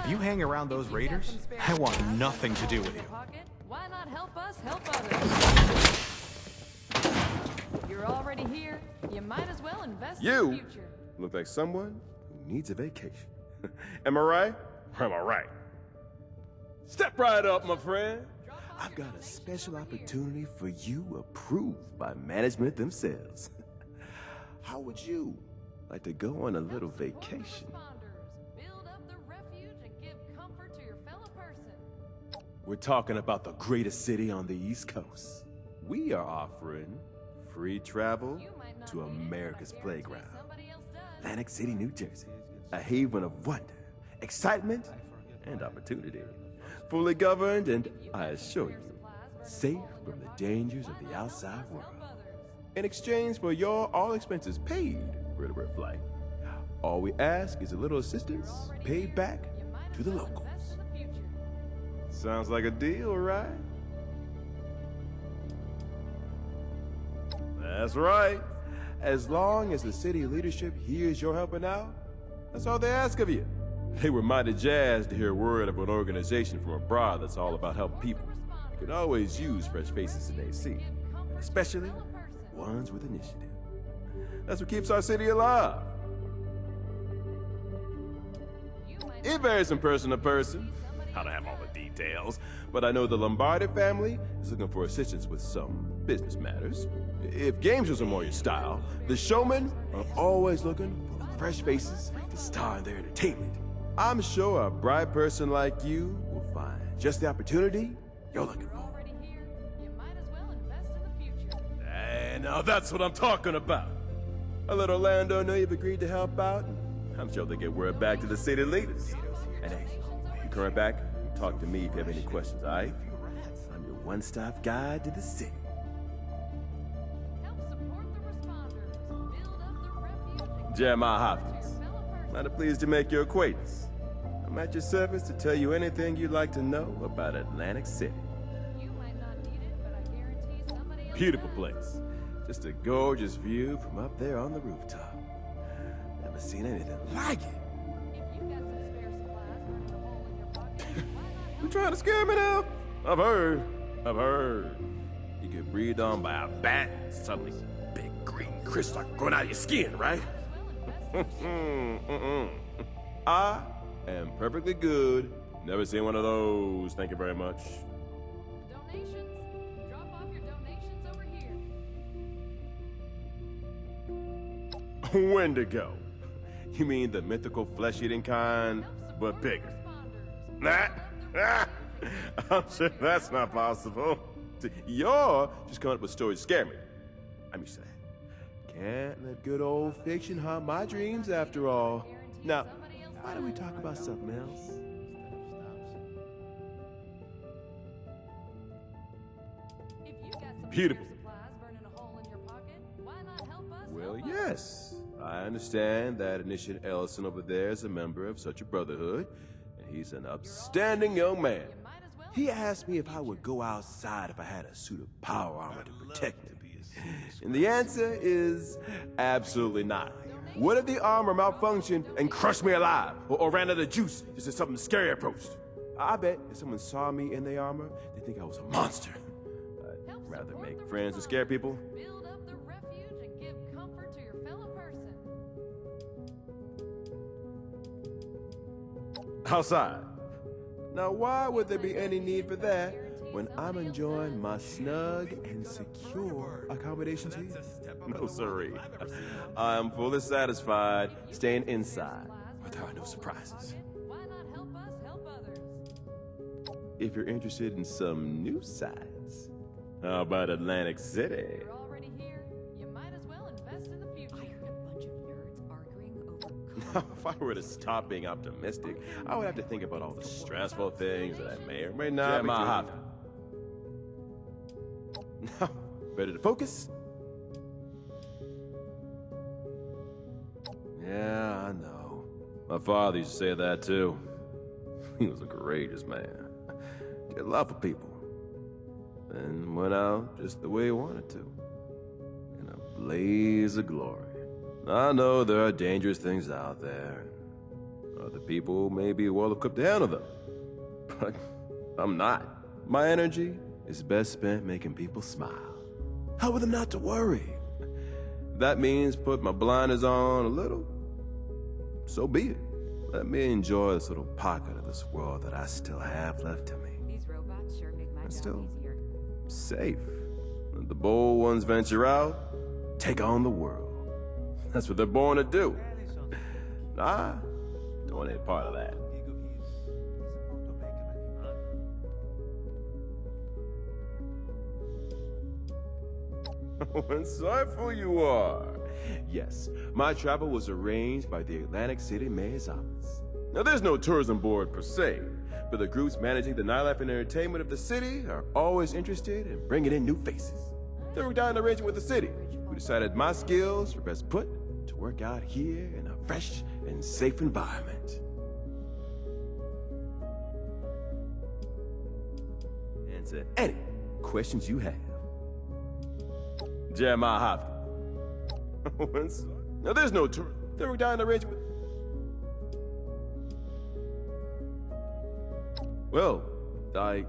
If you hang around those raiders, I want nothing to do with you. Why not help us help others? You're already here. You might as well invest in the future. Look like someone who needs a vacation. Am I right? Am I right? Step right up, my friend. I've got a special opportunity for you approved by management themselves. How would you like to go on a little vacation? Build up the refuge and give comfort to your fellow person. We're talking about the greatest city on the East Coast. We are offering free travel to America's playground. Atlantic City, New Jersey. A haven of wonder, excitement, and opportunity. Fully governed and, I assure you, safe from the dangers of the outside world. In exchange for your all expenses paid for the flight, all we ask is a little assistance paid back to the locals. Sounds like a deal, right? That's right. As long as the city leadership hears you're helping out, that's all they ask of you. They were mighty jazzed to hear word of an organization from abroad that's all about helping people. You can always use fresh faces in AC, especially ones with initiative. That's what keeps our city alive. It varies from person to person. I don't have all the details, but I know the Lombardi family is looking for assistance with some business matters. If game shows are more your style, the showmen are always looking for fresh faces to star in their entertainment. I'm sure a bright person like you will find just the opportunity you're looking for. And now that's what I'm talking about. I let Orlando know you've agreed to help out, and I'm sure they'll get word back to the city leaders. And hey, you come right back and talk to me if you have any questions, all right? I'm your one-stop guide to the city. Jeremiah Hopkins. Mighty pleased to make your acquaintance. I'm at your service to tell you anything you'd like to know about Atlantic City. Beautiful place. Just a gorgeous view from up there on the rooftop. Never seen anything like it. You trying to scare me now? I've heard. You get breathed on by a bat, suddenly big green crystals start growing out of your skin, right? I am perfectly good. Never seen one of those. Thank you very much. Donations. Drop off your donations over here. Wendigo. You mean the mythical flesh-eating kind, but bigger? Nah. I'm sure that's not possible. You're just coming up with stories to scare me. I'm used to that. Can't let good old fiction haunt my dreams after all. Now, why don't we talk about something else? Beautiful. Well, yes. I understand that Initiate Ellison over there is a member of such a brotherhood, and he's an upstanding young man. He asked me if I would go outside if I had a suit of power armor to protect me. And the answer is absolutely not. What if the armor malfunctioned and crushed me alive, or ran out of juice just as something scary approached? I bet if someone saw me in the armor, they'd think I was a monster. I'd rather make friends than scare people. Build up the refuge and give comfort to your fellow person. Outside. Now, why would there be any need for that when I'm enjoying my snug and secure accommodations here? No, sirree. I'm fully satisfied staying inside where there are no surprises. Why not help us help others? If you're interested in some new sights, how about Atlantic City? You're already here. You might as well invest in the future. I heard a bunch of nerds arguing over If I were to stop being optimistic, I would have to think about all the stressful things that I may or may not be doing. Now, ready to focus? Yeah, I know. My father used to say that too. He was a courageous man. He had love for people. And went out just the way he wanted to. In a blaze of glory. I know there are dangerous things out there. Other people may be well equipped to handle them. But I'm not. My energy is best spent making people smile. Helping them not to worry. That means put my blinders on a little. So be it. Let me enjoy this little pocket of this world that I still have left to me. These robots sure make my It's job still easier. safe. Let the bold ones venture out, take on the world. That's what they're born to do. I don't want any part of that. How insightful you are. Yes, my travel was arranged by the Atlantic City Mayor's office. Now, there's no tourism board per se, but the groups managing the nightlife and entertainment of the city are always interested in bringing in new faces. They worked out an arrangement with the city, who decided my skills were best put to work out here in a fresh and safe environment. Answer any questions you have. Jeremiah Hopkins. Now, there's no tour. They worked out an arrangement. Well, I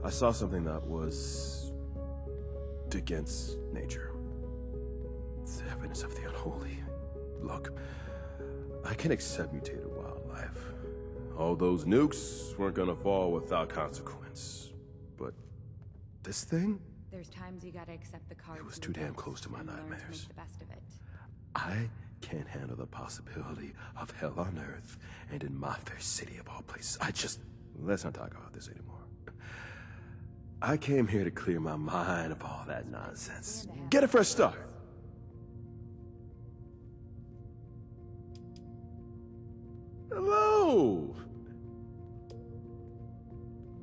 saw something that was against nature. It's evidence of the unholy. Look, I can accept mutated wildlife. All those nukes weren't gonna fall without consequence. But this thing? There's times you gotta accept the cards. It was and too the damn deals close to my and learn nightmares. make the best of it. I can't handle the possibility of hell on earth, and in my fair city of all places. Let's not talk about this anymore. I came here to clear my mind of all that nonsense. Get a fresh start. Hello!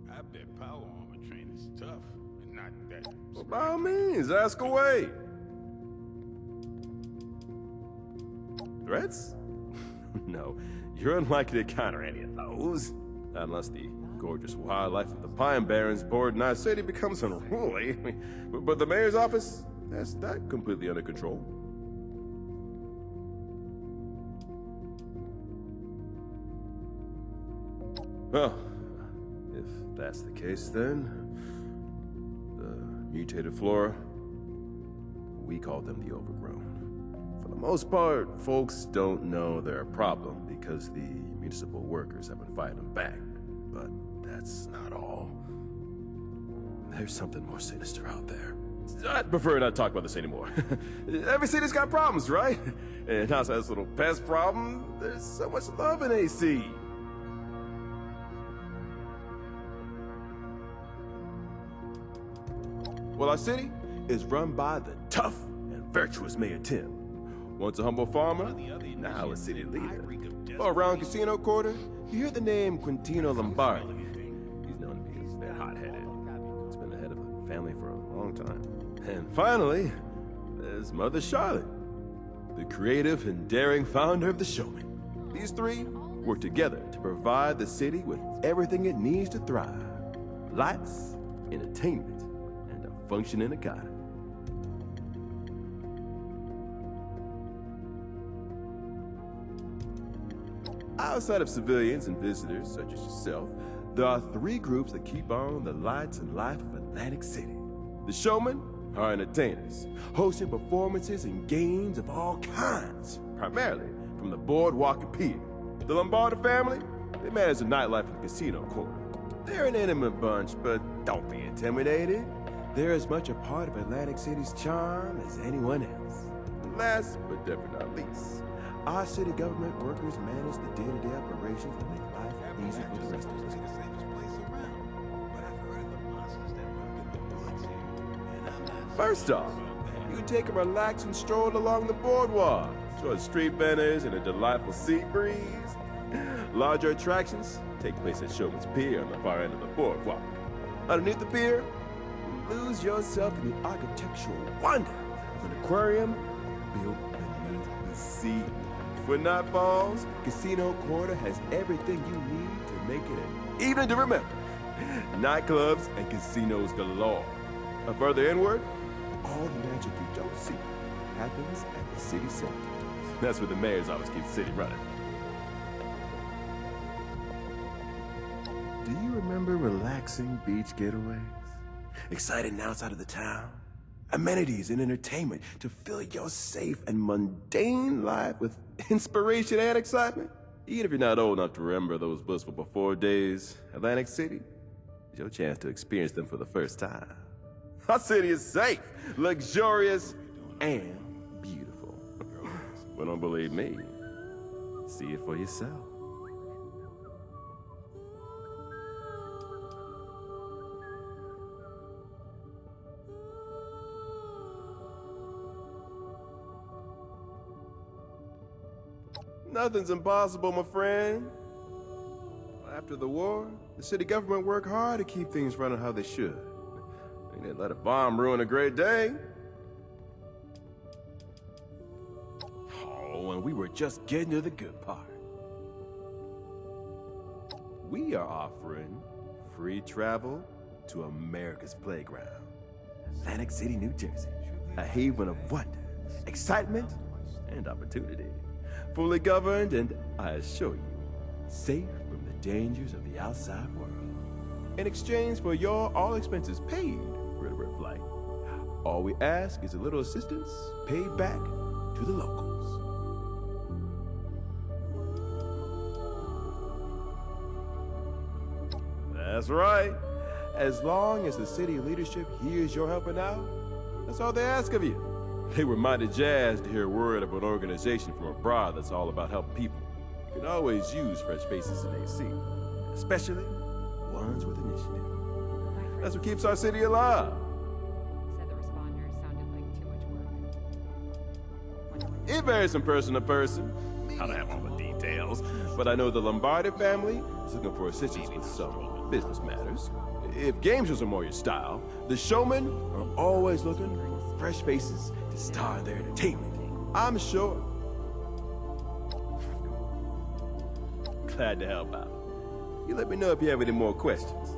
I bet power armor training's tough, and not that. Well, by all means, ask away. Threats? No, you're unlikely to counter any of those. Unless the gorgeous wildlife of the Pine Barrens board in our city becomes unruly. But the mayor's office, that's that completely under control. Well, if that's the case then, the mutated flora, we call them the overgrown. For the most part, folks don't know they're a problem because the municipal workers have been fighting them back. But that's not all. There's something more sinister out there. I'd prefer not to talk about this anymore. Every city's got problems, right? And outside this little pest problem, there's so much love in AC. Well, our city is run by the tough and virtuous Mayor Tim. Once a humble farmer, now a city leader. Well, around Casino Quarter, you hear the name Quintino Lombardi. He's known to be a bit hot-headed. He's been the head of the family for a long time. And finally, there's Mother Charlotte, the creative and daring founder of the Showman. These three work together to provide the city with everything it needs to thrive. Lights, entertainment, and a functioning economy. Outside of civilians and visitors such as yourself, there are three groups that keep on the lights and life of Atlantic City. The showmen are entertainers, hosting performances and games of all kinds, primarily from the boardwalk and pier. The Lombardi family, they manage the nightlife of the Casino Quarter. They're an intimate bunch, but don't be intimidated. They're as much a part of Atlantic City's charm as anyone else. Last, but definitely not least, our city government workers manage the day-to-day operations that make life easy for the rest of us. First off, you can take a relaxing stroll along the boardwalk, enjoy the street vendors and a delightful sea breeze. Larger attractions take place at Showman's Pier on the far end of the boardwalk. Underneath the pier, lose yourself in the architectural wonder of an aquarium built beneath the sea. When night falls, Casino Quarter has everything you need to make it an evening to remember. Nightclubs and casinos galore. Further inward, all the magic you don't see happens at the city center. That's where the mayors always keep the city running. Do you remember relaxing beach getaways? Exciting outside of the town? Amenities and entertainment to fill your safe and mundane life with inspiration and excitement? Even if you're not old enough to remember those blissful before days, Atlantic City is your chance to experience them for the first time. Our city is safe, luxurious, and beautiful. But don't believe me. See it for yourself. Nothing's impossible, my friend. After the war, the city government worked hard to keep things running how they should. They didn't let a bomb ruin a great day. Oh, and we were just getting to the good part. We are offering free travel to America's playground. Atlantic City, New Jersey. A haven of wonder, excitement, and opportunity. Fully governed and, I assure you, safe from the dangers of the outside world. In exchange for your all expenses paid river flight, all we ask is a little assistance paid back to the locals. That's right. As long as the city leadership hears you're helping out, that's all they ask of you. They were mighty jazzed to hear word of an organization from abroad that's all about helping people. You can always use fresh faces in AC, especially ones with initiative. That's what keeps our city alive. Said the responders sounded like too much work. It varies from person to person. I don't have all the details, but I know the Lombardi family is looking for assistance with some business matters. If game shows are more your style, the showmen are always looking for fresh faces to star in their entertainment. I'm sure. Glad to help out. You let me know if you have any more questions.